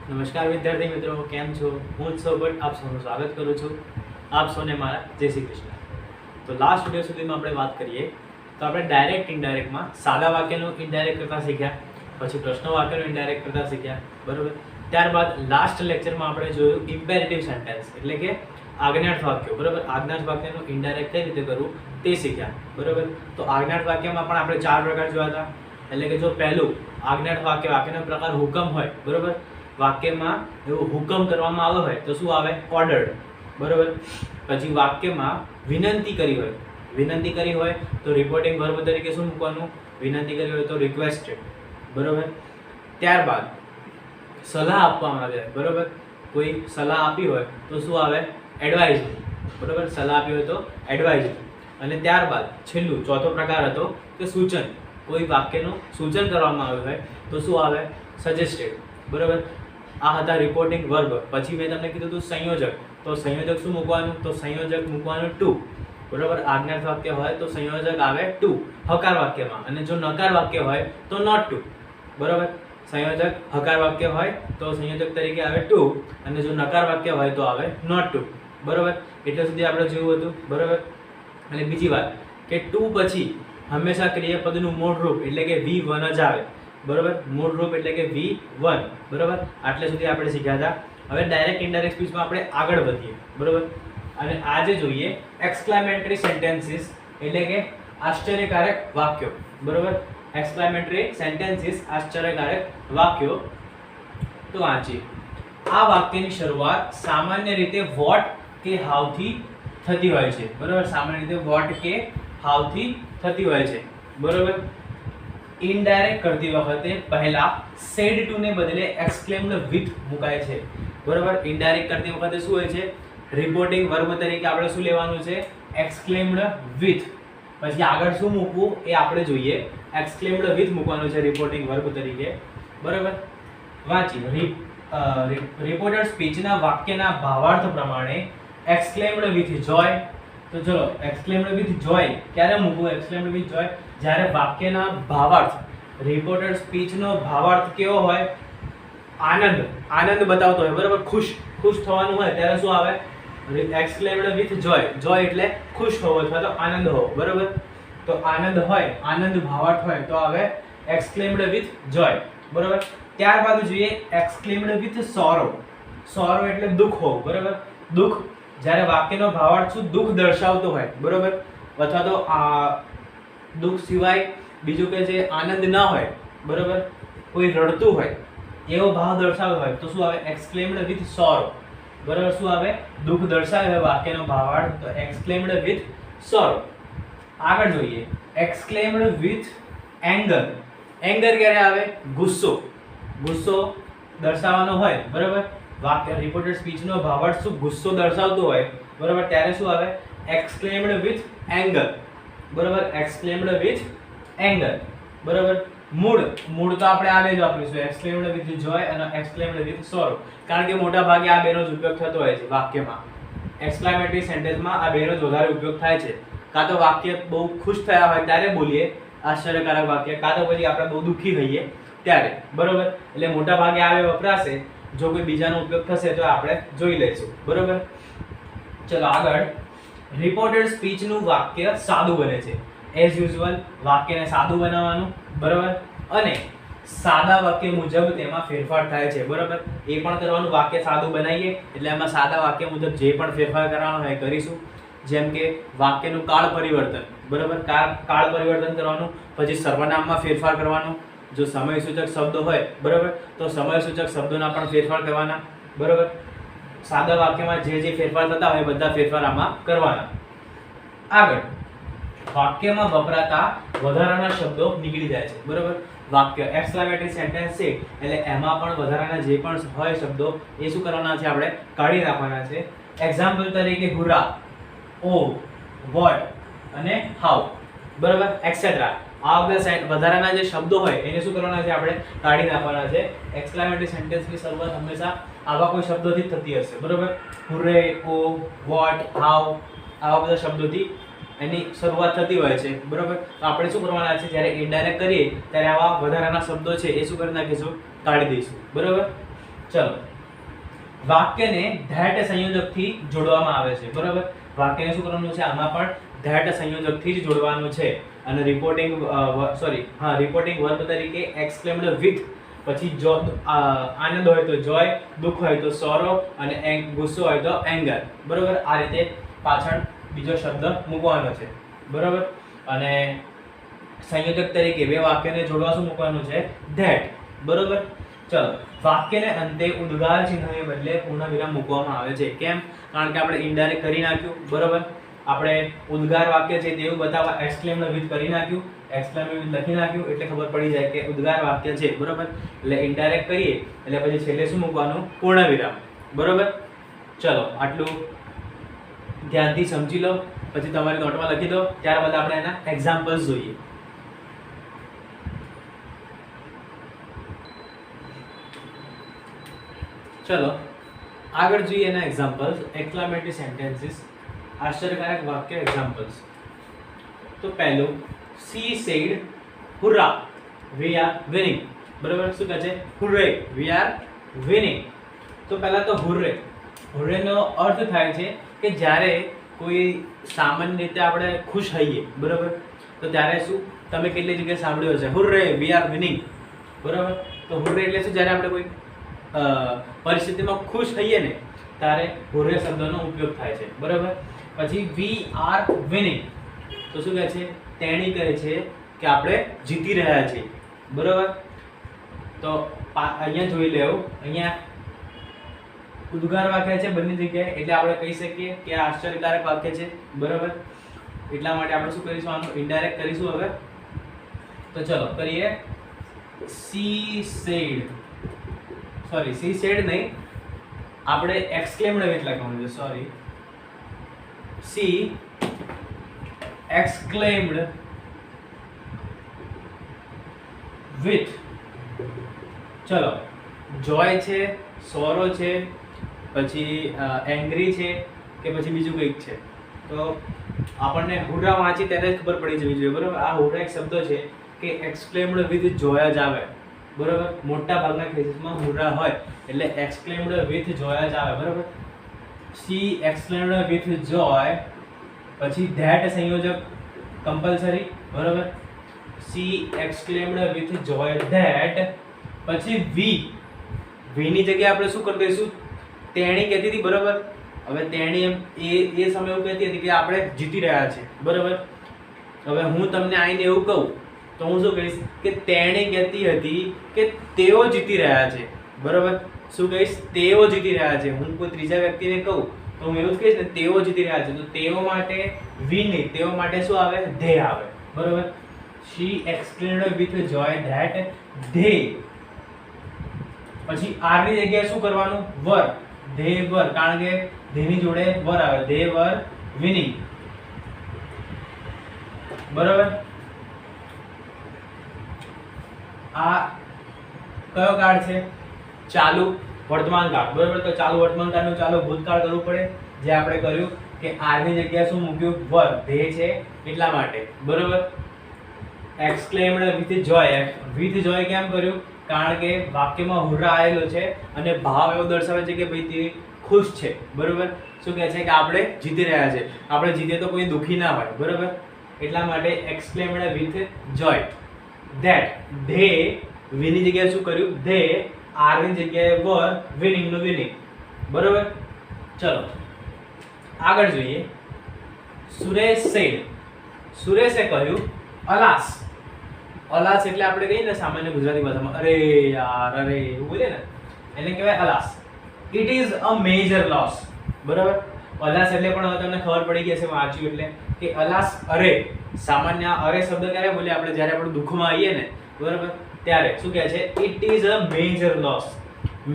નમસ્કાર વિદ્યાર્થી મિત્રો, કેમ છો? હું જ ભટ્ટ આપ સૌનું સ્વાગત કરું છું. આપ સૌને મારા જય શ્રી કૃષ્ણ. તો લાસ્ટ વિડીયો સુધીમાં આપણે વાત કરીએ તો આપણે ડાયરેક્ટ ઇનડાયરેક્ટમાં સાદા વાક્યનું ઇનડાયરેક્ટ કરતા શીખ્યા, પછી પ્રશ્ન વાક્યનું ઇનડાયરેક્ટ કરતા શીખ્યા, બરોબર. ત્યારબાદ લાસ્ટ લેક્ચરમાં આપણે જોયું ઇમ્પેરેટિવ સેન્ટેન્સ એટલે કે આજ્ઞાર્થ વાક્યો, બરોબર. આજ્ઞાર્થ વાક્યનું ઇનડાયરેક્ટ કઈ રીતે કરવું તે શીખ્યા, બરોબર. તો આજ્ઞાર્થ વાક્યમાં પણ આપણે 4 પ્રકાર જોયા હતા. એટલે કે જો પહેલું આજ્ઞાર્થ વાક્ય, વાક્યનો પ્રકાર હુકમ હોય, બરોબર. વાક્યમાં એવું હુકમ કરવામાં આવ્યો હોય તો શું આવે? ઓર્ડર્ડ, બરોબર. પછી વાક્યમાં વિનંતી કરી હોય, વિનંતી કરી હોય તો રિપોર્ટિંગ વર્બ તરીકે શું મૂકવાનું? વિનંતી કરી હોય તો રિક્વેસ્ટેડ, બરોબર. ત્યારબાદ સલાહ આપવામાં આવે, બરોબર. કોઈ સલાહ આપી હોય તો શું આવે? એડવાઇઝરી, બરોબર. સલાહ આપી હોય તો એડવાઇઝરી. અને ત્યારબાદ છેલ્લું ચોથો પ્રકાર હતો કે સૂચન, કોઈ વાક્યનું સૂચન કરવામાં આવ્યું હોય તો શું આવે? સજેસ્ટેડ, બરોબર. આ હતા રિપોર્ટિંગ વર્બ. પછી મેં તમને કીધું હતું સંયોજક, તો સંયોજક શું મૂકવાનું? તો સંયોજક મૂકવાનું ટુ, બરોબર. આજ્ઞાર્થ વાક્ય હોય તો સંયોજક આવે ટુ હકાર વાક્યમાં, અને જો નકાર વાક્ય હોય તો નોટ ટુ, બરોબર. સંયોજક હકાર વાક્ય હોય તો સંયોજક તરીકે આવે ટુ, અને જો નકાર વાક્ય હોય તો આવે નોટ ટુ, બરોબર. એટલે સુધી આપણે જોયું હતું, બરોબર. અને બીજી વાત કે ટુ પછી હંમેશા ક્રિયાપદનું મૂળ રૂપ એટલે કે V1 જ આવે, બરોબર. મૂળ રૂપ એટલે કે V1, બરોબર. આટલે સુધી આપણે શીખ્યા હતા. હવે ડાયરેક્ટ ઇનડાયરેક્ટ સ્પીચમાં આપણે આગળ વધીએ, બરોબર. અને આજે જોઈએ એક્સક્લેમેટરી સેન્ટેન્સીસ એટલે કે આશ્ચર્યકારક વાક્યો, બરોબર. એક્સક્લેમેટરી સેન્ટેન્સીસ આશ્ચર્યકારક વાક્યો. તો વાંચીએ. આ વાક્યની શરૂઆત સામાન્ય રીતે વોટ કે હાઉ થી થતી હોય છે, બરોબર. સામાન્ય રીતે વોટ કે હાઉ થી થતી હોય છે, બરોબર. ઇનડાયરેક્ટ કરતી વખતે પહેલા સેડ ટુ ને બદલે એક્સક્લેમ્ડ વિથ મુકાય છે, બરોબર. ઇનડાયરેક્ટ કરતી વખતે શું હોય છે? રિપોર્ટિંગ વર્બ તરીકે આપણે શું લેવાનું છે? Exclaimed with. પછી આગળ શું મૂકવું એ આપણે જોઈએ. એક્સક્લેમ્ડ વિથ મૂકવાનું છે રિપોર્ટિંગ વર્બ તરીકે, બરોબર. વાંચી. રિપોર્ટેડ સ્પીચના વાક્યના ભાવાર્થ પ્રમાણે એક્સક્લેમ્ડ વિથ જોય. તો ચલો, એક્સક્લેમ્ડ વિથ જોય ક્યારે મૂકવું? એક્સક્લેમ્ડ વિથ જોય જ્યારે વાક્યના ભાવાર્થ, રિપોર્ટેડ સ્પીચનો ભાવાર્થ કેવો હોય? આનંદ, આનંદ બતાવતો હોય, બરાબર. ખુશ, ખુશ થવાનું હોય ત્યારે શું આવે? એક્સક્લેમ્ડ વિથ જોય. જોય એટલે ખુશ હોવો અથવા તો આનંદ હોવો, બરાબર. તો આનંદ હોય, આનંદ ભાવાર્થ હોય તો આવે એક્સક્લેમ્ડ વિથ જોય, બરાબર. ત્યારબાદ જોઈએ એક્સક્લેમ્ડ વિથ સોરો. સોરો એટલે દુઃખ હોવું, બરાબર. દુઃખ જ્યારે વાક્યનો ભાવાર્થ શું? દુઃખ દર્શાવતો હોય, બરાબર. અથવા તો દુઃખ સિવાય બીજું કે જે આનંદ ના હોય, બરાબર. કોઈ રડતું હોય એવો ભાવ દર્શાવ્યો હોય તો શું આવે? એક્સક્લેમ્ડ વિથ સોરો, બરાબર. શું આવે? દુઃખ દર્શાવે હોય વાક્યનો ભાવાર્થ તો એક્સક્લેમ્ડ વિથ સોરો. આગળ જોઈએ એક્સક્લેમ્ડ વિથ એંગર. એંગર ક્યારે આવે? ગુસ્સો, ગુસ્સો દર્શાવવાનો હોય, બરાબર. વાક્ય રિપોર્ટેડ સ્પીચનો ભાવાર્થ શું? ગુસ્સો દર્શાવતો હોય, બરાબર. ત્યારે શું આવે? એક્સક્લેમ્ડ વિથ એંગર, બરાબર. એક્સક્લેમ્ડ વિથ એંગર, બરાબર. મૂળ, મૂળ તો આપણે આ બે જ વાપરીશું, એક્સક્લેમ્ડ વિથ જોય અને એક્સક્લેમ્ડ વિથ સોરો, કારણ કે મોટા ભાગે આ બેનો જ ઉપયોગ થતો હોય છે વાક્યમાં. એક્સક્લેમેટરી સેન્ટેન્સમાં આ બેનો જ વધારે ઉપયોગ થાય છે. કાં તો વાક્ય બહુ ખુશ થયા હોય ત્યારે બોલીએ આશ્ચર્યકારક વાક્ય, કાં તો પછી આપણે બહુ દુઃખી હોઈએ ત્યારે, બરોબર. એટલે મોટા ભાગે આ બે વપરાશે. જો કોઈ બીજાનો ઉપયોગ થશે તો આપણે જોઈ લઈશું, બરોબર. ચલો આગળ. રિપોર્ટેડ સ્પીચનું વાક્ય સાદું બને છે. એઝ યુઝ્યુઅલ વાક્યને સાદું બનાવવાનું, બરોબર. અને સાદા વાક્ય મુજબ તેમાં ફેરફાર થાય છે, બરોબર. એ પણ કરવાનું. વાક્ય સાદું બનાવીએ એટલે એમાં સાદા વાક્ય મુજબ જે પણ ફેરફાર કરવાનો હોય કરીશું. જેમ કે વાક્યનું કાળ પરિવર્તન, બરોબર. કાળ પરિવર્તન કરવાનું. પછી સર્વનામમાં ફેરફાર કરવાનું. જો સમયસૂચક શબ્દો હોય, બરોબર, તો સમયસૂચક શબ્દોના પણ ફેરફાર કરવાના, બરોબર. સાદા વાક્યમાં જે જે ફેરફાર થતા હોય બધા ફેરફાર આમાં કરવાના. આગળ વાક્યમાં વપરાતા વધારાના શબ્દો નીકળી જાય છે, બરોબર. વાક્ય એક્સક્લેમેટરી સેન્ટેન્સ છે એટલે એમાં પણ વધારાના જે પણ હોય શબ્દો એ શું કરવાના છે? આપણે કાઢી નાખવાના છે. એક્ઝામ્પલ તરીકે હુરા, ઓ, વોટ અને હાઉ, બરોબર, એક્સેટ્રા. આ બધા વધારાના જે શબ્દો હોય એને શું કરવાના છે? આપણે કાઢી નાખવાના છે. એક્સક્લેમેટરી સેન્ટેન્સની શરૂઆત હંમેશા આવા કોઈ શબ્દોથી જ થતી હશે, બરોબર. હુરે, ઓ, વોટ, હાઉ, આવા બધા શબ્દોથી એની શરૂઆત થતી હોય છે, બરોબર. તો આપણે શું કરવાના છે? જ્યારે ઇનડાયરેક્ટ કરીએ ત્યારે આવા વધારાના શબ્દો છે એ શું કરી નાખીશું? કાઢી દઈશું, બરોબર. ચલો, વાક્યને ધેટ સંયોજકથી જોડવામાં આવે છે, બરાબર. વાક્યને શું કરવાનું છે, આમાં પણ ધેટ સંયોજકથી જ જોડવાનું છે. અને રિપોર્ટિંગ રિપોર્ટિંગ વર્બ તરીકે એક્સક્લેમ્ડ વિથ, પછી જો આનંદ હોય તો જોય, દુઃખ હોય તો સોરો, અને ગુસ્સો હોય તો એંગર, બરાબર. આ રીતે પાછળ બીજો શબ્દ મૂકવાનો છે, બરાબર. અને સંયોજક તરીકે બે વાક્યને જોડવા શું મૂકવાનું છે, ધેટ, બરાબર. ચલો, વાક્યને અંતે ઉદ્ગાર ચિહ્નને બદલે પૂર્ણ વિરામ મૂકવામાં આવે છે. કેમ? કારણ કે આપણે ઇનડાયરેક્ટ કરી નાખ્યું, બરાબર. આપણે ઉદ્ગાર વાક્ય છે તેવું બતાવવા એક્સક્લેમ્ડ વિથ કરી નાખ્યું, એક્સક્લેમ્ડ વિથ લખી નાખ્યું, એટલે ખબર પડી જાય કે ઉદ્ગાર વાક્ય છે, બરાબર. એટલે ઇનડાયરેક્ટ કરીએ એટલે પછી છેલ્લે શું મૂકવાનું, પૂર્ણ વિરામ, બરાબર. ચલો, આટલું ધ્યાનથી સમજી લો, પછી તમારી નોટમાં લખી દો. ત્યારબાદ આપણે એના એક્ઝામ્પલ્સ જોઈએ. ચલો, આગળ જોઈએ એના એક્ઝામ્પલ્સ. એક્સક્લેમેટરી સેન્ટેન્સીસ, આશ્ચર્યકારક વાક્ય એક્ઝામ્પલ્સ. તો પહેલું, she said hurrah we are winning, બરાબર. શું કહે છે, હુર્રે વી આર વિનિંગ. તો પહેલા તો હુર્રે, હુર્રેનો અર્થ થાય છે કે જ્યારે કોઈ સામાન્ય રીતે આપણે ખુશ હોઈએ, બરાબર, તો ત્યારે શું, તમે કેટલી જગ્યાએ સાંભળ્યું હશે, હુર્રે વી આર વિનિંગ, બરાબર. તો હુર્રે એટલે શું, જ્યારે આપણે કોઈ પરિસ્થિતિમાં ખુશ થઈએ ને ત્યારે હુર્રે શબ્દનો ઉપયોગ થાય છે, બરાબર. પછી વી આર વિનિંગ, તો શું કહે છે, તેણી કહે છે કે આપણે જીતી રહ્યા છીએ, બરાબર. તો અહીંયા જોઈ લેવું, અહીંયા ઉદ્ગાર વાક્ય છે બંને જગ્યાએ, એટલે આપણે કહી શકીએ કે આ આશ્ચર્યકારક વાક્ય છે, બરાબર. એટલા માટે આપણે શું કરીશું, આનું ઇનડાયરેક્ટ કરીશું હવે. તો ચલો કરીએ. C sad, sorry, C sad નહીં, આપણે એક્સક્લેમ્ડ વિથ લખવાનું છે, સોરી. સી એક્સક્લેમ્ડ વિથ, ચલો, જોય છે, સોરો છે, પછી એંગ્રી છે, કે પછી બીજું કંઈક છે. તો આપણને હુર્રા વાંચી ત્યારે જ ખબર પડી જવી જોઈએ, બરાબર. આ હુર્રા એક શબ્દ છે કે એક્સક્લેમ્ડ વિથ જોયા જ આવે, બરાબર. મોટા ભાગના કેસીસમાં હુર્રા હોય એટલે એક્સક્લેમ્ડ વિથ જોયા જ આવે, બરાબર. સી એક્સક્લેમ્ડ વિથ જોય, પછી ધેટ સંયોજક કમ્પલસરી, બરાબર. C exclaimed with joy that, પછી વી, વીની જગ્યાએ આપણે શું કરી દઈશું, તેણી કહેતી હતી, બરાબર. હવે તેણી એમ એ સમય એવું કહેતી હતી કે આપણે જીતી રહ્યા છીએ, બરાબર. હવે હું તમને આવીને એવું કહું તો હું શું કહીશ કે તેણી કહેતી હતી કે તેઓ જીતી રહ્યા છે, બરાબર. શું કહીશ, તેઓ જીતી રહ્યા છે. હું કોઈ ત્રીજા વ્યક્તિને કહું તો હું એવું જ કહીશ ને, તેઓ જીતી રહ્યા છે. તો તેઓ માટે વી નહીં, તેઓ માટે શું આવે, ધે આવે, બરાબર. She exclaimed with joy that they, પછી આર ની જગ્યાએ શું કરવાનું, વર, ધે વર, કારણ કે ધેની જોડે વર આવે, ધે વર વિનિંગ, બરાબર. આ કયો કાળ છે, ચાલુ વર્તમાન કાળ, બરાબર. તો ચાલુ વર્તમાન કાળનું ચાલુ ભૂતકાળ કરવું પડે, જે આપણે કર્યું કે આર ની જગ્યાએ શું મૂક્યું, વર, ધે છે એટલા માટે, બરાબર. એક્સક્લેમ્ડ વિથ જોય, વિથ જોય કેમ કર્યું, કારણ કે વાક્યમાં હુર્રા આવેલો છે અને ભાવ એવો દર્શાવે છે કે ભાઈ તે ખુશ છે, બરાબર. શું કહે છે કે આપણે જીતી રહ્યા છે, આપણે જીતે તો કોઈ દુખી ના હોય, બરાબર. એટલા માટે exclaimed with joy that, they વીની જગ્યાએ શું કર્યું, ધે, આર ની જગ્યાએ વર, વિનિંગ નું વિનિંગ, બરાબર. ચલો આગળ જોઈએ. સુરેશ સેડ, સુરેશે કહ્યું અલાસ, અલાસ એટલે આપણે કહીએ ને સામાન્ય ગુજરાતી ભાષામાં અરે યાર, અરે એવું બોલે ને એને કહેવાય alas. It is a major loss, બરાબર. અલાસ એટલે પણ હવે તમને ખબર પડી ગઈ હશે વાંચ્યું એટલે કે અલાસ, અરે. સામાન્ય અરે શબ્દ ક્યારે બોલે આપણે, જ્યારે આપણે દુઃખમાં આવીએ ને, બરાબર, ત્યારે શું કહે છે, it is a major loss.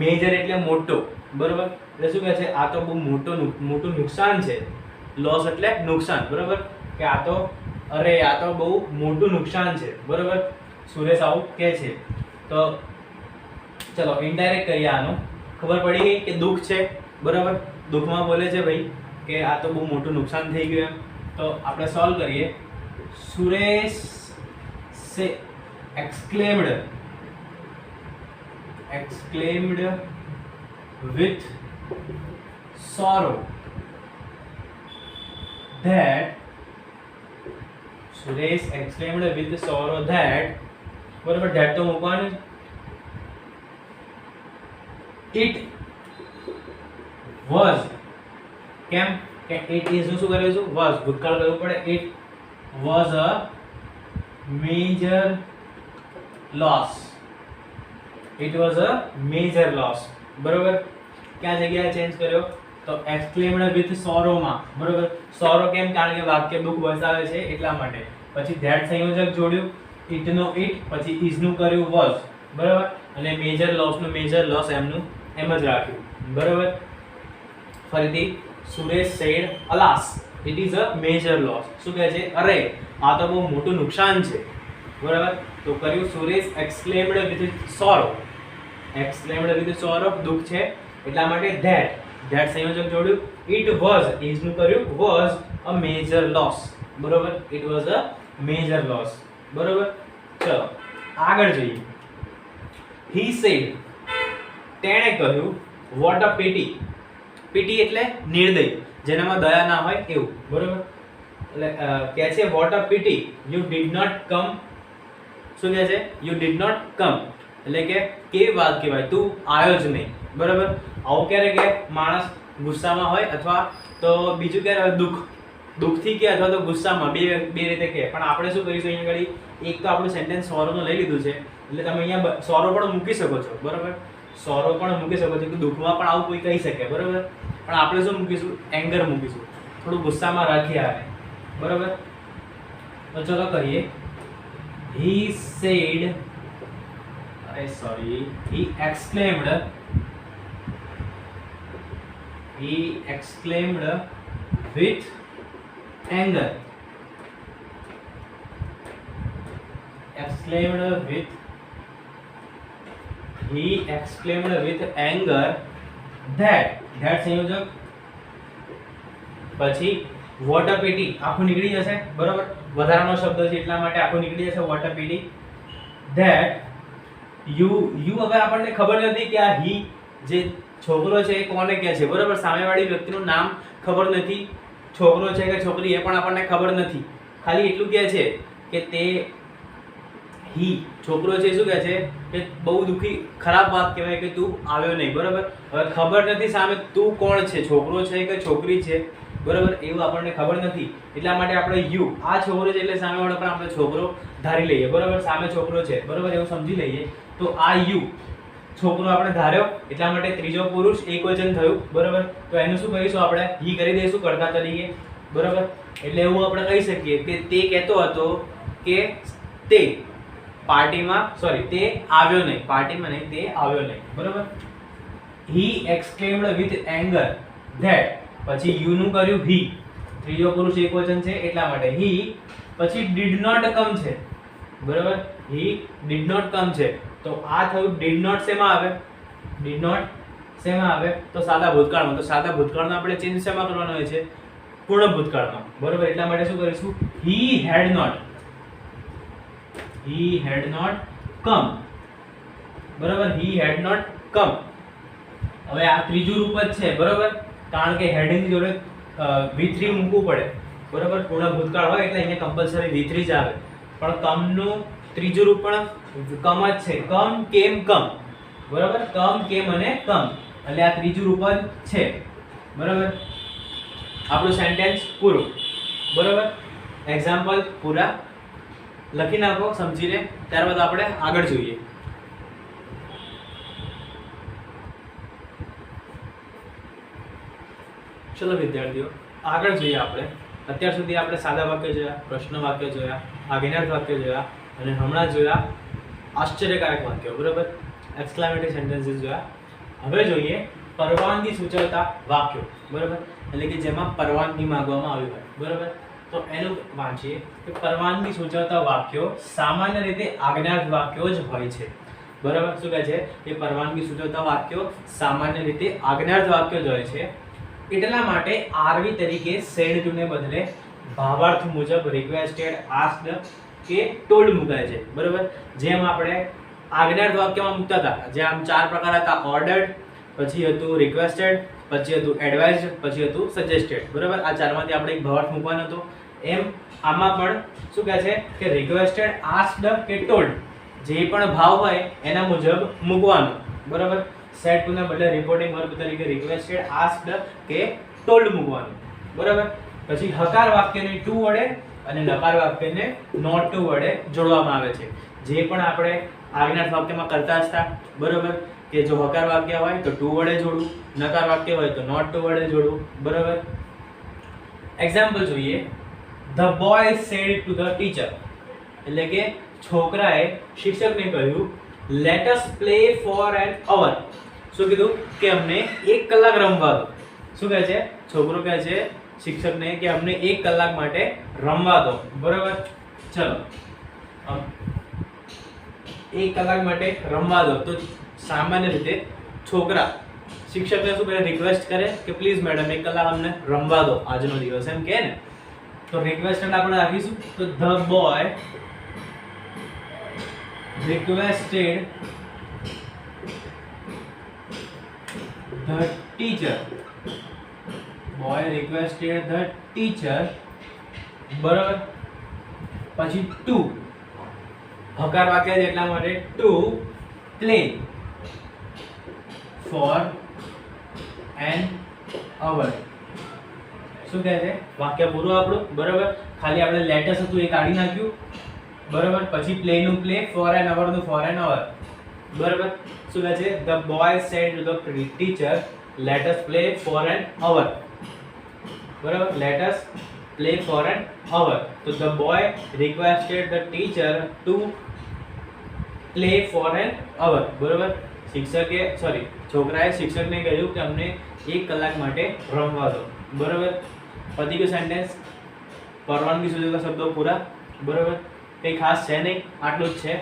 Major એટલે મોટો, બરાબર. એટલે શું કહે છે, આ તો બહુ મોટું નુકસાન છે. લોસ એટલે નુકસાન, બરાબર. કે આ તો અરે આ તો બહુ મોટું નુકસાન છે, બરાબર. સુરેશ આવું કહે છે. તો ચલો ઇનડાયરેક્ટ કરીએ આનું. ખબર પડી ગઈ કે દુઃખ છે, બરાબર. દુઃખમાં બોલે છે ભાઈ કે આ તો બહુ મોટું નુકસાન થઈ ગયું એમ. તો આપણે સોલ્વ કરીએ. સુરેશ સે exclaimed with sorrow that Suresh exclaimed with sorrow that બરોબર that તો મૂકવાનું it was કેમ કે it is નું શું કર્યું છે was ભૂતકાળ કરવું પડે it was a major loss it was a major loss બરોબર ક્યાં જગ્યાએ ચેન્જ કર્યો તો exclaimed with sorrow માં બરોબર sorrow કેમ કારણ કે વાક્ય દુઃખ દર્શાવે છે એટલા માટે પછી that સંયોજક જોડ્યું it નો it પછી is નું કર્યું was બરોબર અને મેજર લોસ નું મેજર લોસ એમનું એમ જ રાખ્યું બરોબર ફરીથી Suresh said alas it is a major loss શું કહે છે અરે આ તો બહુ મોટું નુકસાન છે બરાબર તો કર્યું સુરેશ exclaimed with sorrow દુઃખ છે એટલા માટે that સંયોજક જોડ્યું it was is નું કર્યું was a major loss બરોબર it was a major loss બરોબર ચલો આગળ જોઈએ he said તેણે કહ્યું what a pity એટલે નિર્દય જેનામાં દયા ના હોય એવું બરોબર એટલે કહે છે what a pity you did not come શું કહે છે you did not come એટલે કે કેવી વાત કહેવાય તું આવ્યો જ નહીં બરોબર આવું ક્યારે કે માણસ ગુસ્સામાં હોય અથવા તો બીજું ક્યારે હોય દુઃખથી કે અથવા તો ગુસ્સામાં બે રીતે કહે પણ આપણે શું કરીશું અહીંયા ઘડી એક તો આપણું સેન્ટેન્સ સોરોનું લઈ લીધું છે એટલે તમે અહીંયા સોરો પણ મૂકી શકો છો બરોબર સોરો પણ મૂકી શકો છો કે દુઃખમાં પણ આવું કોઈ કહી શકે બરોબર પણ આપણે શું મૂકીશું એંગર મૂકીશું થોડું ગુસ્સામાં રાખીએ આને બરોબર તો ચલો કરીએ he said he exclaimed with anger he exclaimed with anger that સંયોજક પછી what a pity આખું નીકળી જશે બરોબર વધારાનો શબ્દ છે એટલા માટે આખું નીકળી જશે what a pity that you હવે આપણને ખબર નથી કે આ he જે છોકરો છે એ કોને કહે છે બરોબર સામેવાળી વ્યક્તિનું નામ ખબર નથી છોકરો છે કે છોકરી એ પણ આપણને ખબર નથી ખાલી એટલું કહે છે કે તે છોકરો છે શું કહે છે કે બહુ દુઃખી ખરાબ વાત કહેવાય કે તું આવ્યો નહીં બરોબર હવે ખબર નથી સામે તું કોણ છે છોકરો છે કે છોકરી છે બરોબર એવું આપણને ખબર નથી એટલા માટે આપણે યુ આ છોકરો છે એટલે સામેવાળો પણ આપણે છોકરો ધારી લઈએ બરોબર સામે છોકરો છે બરોબર એવું સમજી લઈએ તો આ યુ છોકરો આપણે ધાર્યો એટલા માટે ત્રીજો પુરુષ એકવચન થયું બરોબર તો એનું શું કહીશું આપણે હી કરી દઈશું કરતા તરીકે બરોબર એટલે એવું આપણે કહી શકીએ કે તે કહેતો હતો કે તે પાર્ટીમાં તે આવ્યો નહીં પાર્ટીમાં નહીં તે આવ્યો નહીં બરોબર he exclaimed with anger that પછી you નું કર્યું he ત્રીજો પુરુષ એકવચન છે એટલા માટે he પછી did not come છે બરોબર he did not come છે તો આ થયું did not શેમાં આવે તો સાદા ભૂતકાળમાં તો સાદા ભૂતકાળનો આપણે ચેન્જ શેમાં કરવાનો હોય છે પૂર્ણ ભૂતકાળમાં બરોબર એટલા માટે શું કરીશું he had not come બરોબર he had not come હવે આ ત્રીજું રૂપ જ છે બરોબર કારણ કે હેડિંગ જોડે v3 મૂકવું પડે બરોબર પૂર્ણ ભૂતકાળ હોય એટલે અહીંયા કમ્પલસરી v3 જ આવે પણ કમ નું ત્રીજું રૂપ પણ કમ જ છે કમ કેમ કમ બરોબર કમ કેમ અને કમ એટલે આ ત્રીજું રૂપ જ છે બરોબર આપણું સેન્ટેન્સ પૂરું બરોબર એક્ઝામ્પલ પૂરા લખી નાખો સમજીને ત્યારબાદ આપણે આગળ જોઈએ ચલો વિદ્યાર્થીઓ આગળ જોઈએ આપણે અત્યાર સુધી આપણે સાદા વાક્ય જોયા પ્રશ્ન વાક્ય જોયા આજ્ઞાર્થ વાક્ય જોયા અને હમણાં જોયા આશ્ચર્યકારક વાક્યો બરોબર એક્સક્લેમેટરી સેન્ટેન્સીસ જોયા હવે જોઈએ પરવાનગી સૂચવતા વાક્યો બરોબર એટલે કે જેમાં પરવાનગી માંગવામાં આવી હોય બરોબર તો એનું વાંચીએ કે પરવાનગી સૂચવતા વાક્યો સામાન્ય રીતે આજ્ઞાર્થ વાક્યો જ હોય છે બરાબર શું કહે છે કે પરવાનગી સૂચવતા વાક્યો સામાન્ય રીતે આજ્ઞાર્થ વાક્યો જ હોય છે એટલા માટે આરવી તરીકે સેડ ટુ ને બદલે ભાવાર્થ મુજબ રિક્વેસ્ટેડ આસ્ક્ડ કે ટોલ્ડ મુકાય છે બરાબર જેમ આપણે આજ્ઞાર્થ વાક્યમાં મૂકતા હતા જે આમ ચાર પ્રકાર હતા ઓર્ડર્ડ પછી હતું રિક્વેસ્ટેડ, પછી હતું એડવાઇઝડ, પછી હતું સજેસ્ટેડ. બરાબર, આ ચારમાંથી આપણે એક ભાવાર્થ મૂકવાનો હતો. એમ આમાં પણ શું કહે છે કે રિક્વેસ્ટેડ, આસ્ક્ડ કે ટોલ્ડ જે પણ ભાવ હોય એના મુજબ મૂકવાનું. બરાબર, સેડ ટુ ના બદલે રિપોર્ટિંગ વર્બ તરીકે રિક્વેસ્ટેડ, આસ્ક્ડ કે ટોલ્ડ મૂકવાનું. બરાબર, પછી હકાર વાક્યને ટુ વડે અને નકાર વાક્યને નોટ ટુ વડે જોડવામાં આવે છે. જે પણ આપણે આજ્ઞાર્થ વાક્યમાં કરતા હતા. બરાબર, કે જો હકાર વાક્ય હોય તો ટુ વડે જોડવું, નકાર વાક્ય હોય તો નોટ ટુ વડે જોડવું. બરાબર, એક્ઝામ્પલ જોઈએ. The boy said to the teacher, એટલે કે છોકરાએ શિક્ષકને કહ્યું let us play for an hour. શું કીધું કે અમને 1 કલાક રમવા દો. શું કહે છે છોકરો, કહે છે શિક્ષકને કે અમને 1 કલાક માટે રમવા દો. બરાબર, ચલો 1 કલાક માટે રમવા દો. તો સામાન્ય રીતે છોકરા શિક્ષકને શું કરે, રિક્વેસ્ટ કરે કે પ્લીઝ મેડમ 1 કલાક અમને રમવા દો આજનો દિવસ, એમ કહે ને. તો રિક્વેસ્ટેડ આપણે રાખીશું. તો the boy requested the teacher. Boy requested the teacher. બરાબર, પછી ટુ હકાર વાક્ય છે એટલા માટે to play for an hour. શું કહે છે વાક્ય પૂરું આપણું. બરાબર, ખાલી આપણે લેટસ હતું એ કાઢી નાખ્યું. બરાબર, પછી પ્લે નું પ્લે, ફોર એન અવર નું ફોર એન અવર. બરાબર, શું કહે છે the boy said to the teacher let us play for an hour. બરાબર, let us play for an hour. તો the boy requested the teacher to play for an hour. બરાબર, છોકરાએ શિક્ષકને કહ્યું કે અમને 1 કલાક માટે રમવા દો. બરાબર, પતી ગયું સેન્ટેન્સ. પરવાનગી સૂચવતા શબ્દો પૂરા. બરાબર, કંઈ ખાસ છે નહીં, આટલું જ છે.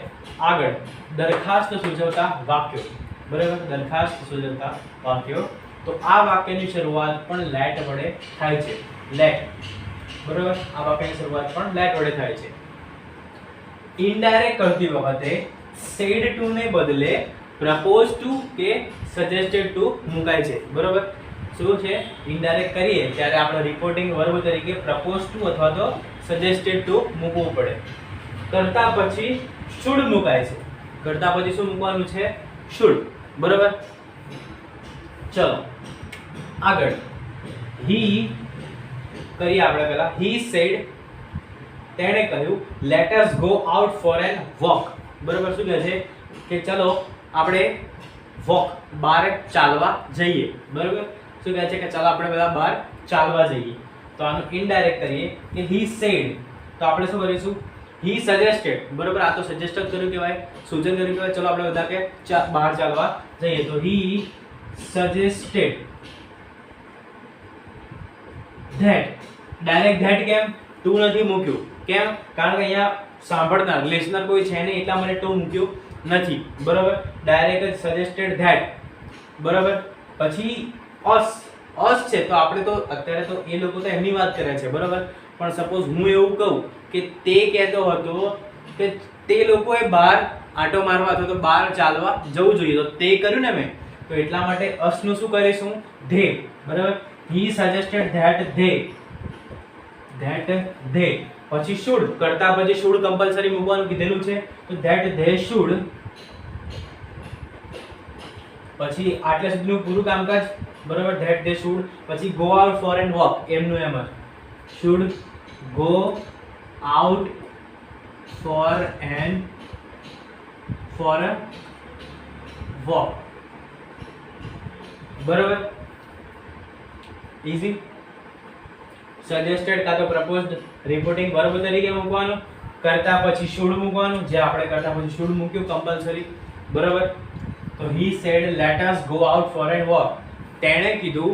આગળ દરખાસ્ત સૂચવતા વાક્યો. બરાબર, દરખાસ્ત સૂચવતા વાક્યો. તો આ વાક્યની શરૂઆત પણ લેટ વડે થાય છે. લેટ. બરાબર, આ વાક્યની શરૂઆત પણ લેટ વડે થાય છે. ઇનડાયરેક્ટ કરતી વખતે સેડ ટુ ને બદલે પ્રપોઝ ટુ કે સજેસ્ટેડ ટુ મુકાય છે. બરાબર, શું છે ઇનડાયરેક્ટ કરીએ ત્યારે આપણે રિપોર્ટિંગ વર્બ તરીકે પ્રપોઝ ટુ અથવા તો સજેસ્ટેડ ટુ મૂકવું પડે. કરતા પછી શુડ મુકાય છે. કરતા પછી શું મૂકવાનું છે? શુડ. બરાબર, ચલો આગળ. હી કરીએ આપણે પહેલા. હી સેડ, તેણે કહ્યું let us go out for N walk. બરાબર, શું કહે છે કે ચલો આપણે વોક બહાર ચાલવા જઈએ. બરાબર, શું કહે છે કે ચાલો આપણે બધા બહાર ચાલવા જઈએ. તો આનું ઇનડાયરેક્ટ કરીએ કે હી સેડ, તો આપણે શું કરીશું? હી સજેસ્ટેડ. બરાબર, આ તો સજેસ્ટ કર્યું કહેવાય, સૂચન કર્યું કહેવાય. ચલો આપણે બધા કે બહાર ચાલવા જઈએ. તો હી સજેસ્ટેડ ધેટ. ડાયરેક્ટ ધેટ કેમ? ટુ નથી મૂક્યું. કેમ? કારણ કે અહીંયા સાંભળનાર લિસનર કોઈ છે નહીં એટલા માટે ટુ મૂક્યું નથી. બરાબર, ડાયરેક્ટ જ સજેસ્ટેડ ધેટ. બરાબર, પછી અસ છે. તો આપણે તો અત્યારે તો એ લોકો તો એમની વાત કરે છે. બરાબર, પણ સપોઝ હું એવું કહું કે તે કહેતો હતો કે તે લોકોએ બહાર આંટો મારવા અથવા તો બહાર ચાલવા જવું જોઈએ, તો તે કર્યું ને મેં, તો એટલા માટે અસનું શું કરીશું? ધે. બરાબર, હી સજેસ્ટેડ ધેટ ધે. પછી શુડ, કરતા પછી શુડ કમ્પલસરી મૂકવાનું કીધેલું છે, તો ધેટ ધે શુડ. પછી આટલા સુધીનું પૂરું કામકાજ. બરાબર, ધેટ ધે શુડ. પછી go out for N walk, એમનું એમ જ should go out for a walk. બરાબર, ઈઝી. સજેસ્ટેડ કાં તો પ્રપોઝડ રિપોર્ટિંગ વર્બ તરીકે મૂકવાનું, કરતા પછી શુડ મૂકવાનું, જે આપણે કરતા પછી શુડ મૂક્યું કમ્પલસરી. બરાબર, તો he said let us go out for N walk. તેણે કીધું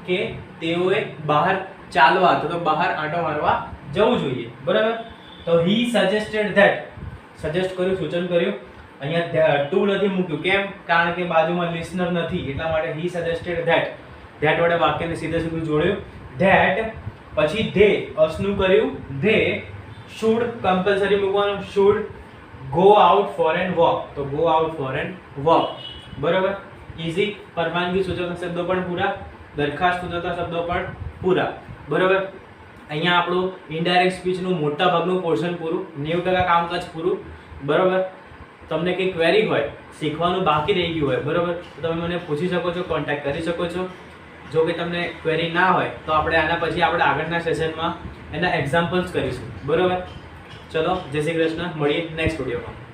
કે તેઓએ બહાર ચાલવા અથવા તો બહાર આંટો મારવા જવું જોઈએ. બરાબર, તો હી સજેસ્ટેડ ધેટ. સજેસ્ટ કર્યું, સૂચન કર્યું. અહીંયા ટુ નથી મૂક્યું. કેમ? કારણ કે બાજુમાં લિસનર નથી એટલા માટે હી સજેસ્ટેડ ધેટ. ધેટ વડે વાક્યને સીધે સીધું જોડ્યું. ધેટ પછી ધે, અસનું કર્યું ધે. શુડ કમ્પલસરી મૂકવાનું, should go out for N walk. તો go out for N walk. બરાબર, ઇઝી પરવાનગી સૂચવતા શબ્દો પણ પૂરા, દરખાસ્ત સૂચવતા શબ્દો પણ પૂરા. બરોબર. અહીંયા આપણું ઇનડાયરેક્ટ સ્પીચનું મોટા ભાગનું પોર્શન પૂરું, 90% કામકાજ પૂરું. બરોબર. તમને કંઈ ક્વેરી હોય, શીખવાનું બાકી રહી ગયું હોય, બરોબર, તો તમે મને પૂછી શકો છો, કોન્ટેક્ટ કરી શકો છો. જો કે તમને ક્વેરી ના હોય તો આપણે આના પછી આપણે આગળના સેશનમાં એના એક્ઝામ્પલ્સ કરીશું. બરોબર. ચલો, જય શ્રી કૃષ્ણ, મળીએ નેક્સ્ટ વિડીયોમાં.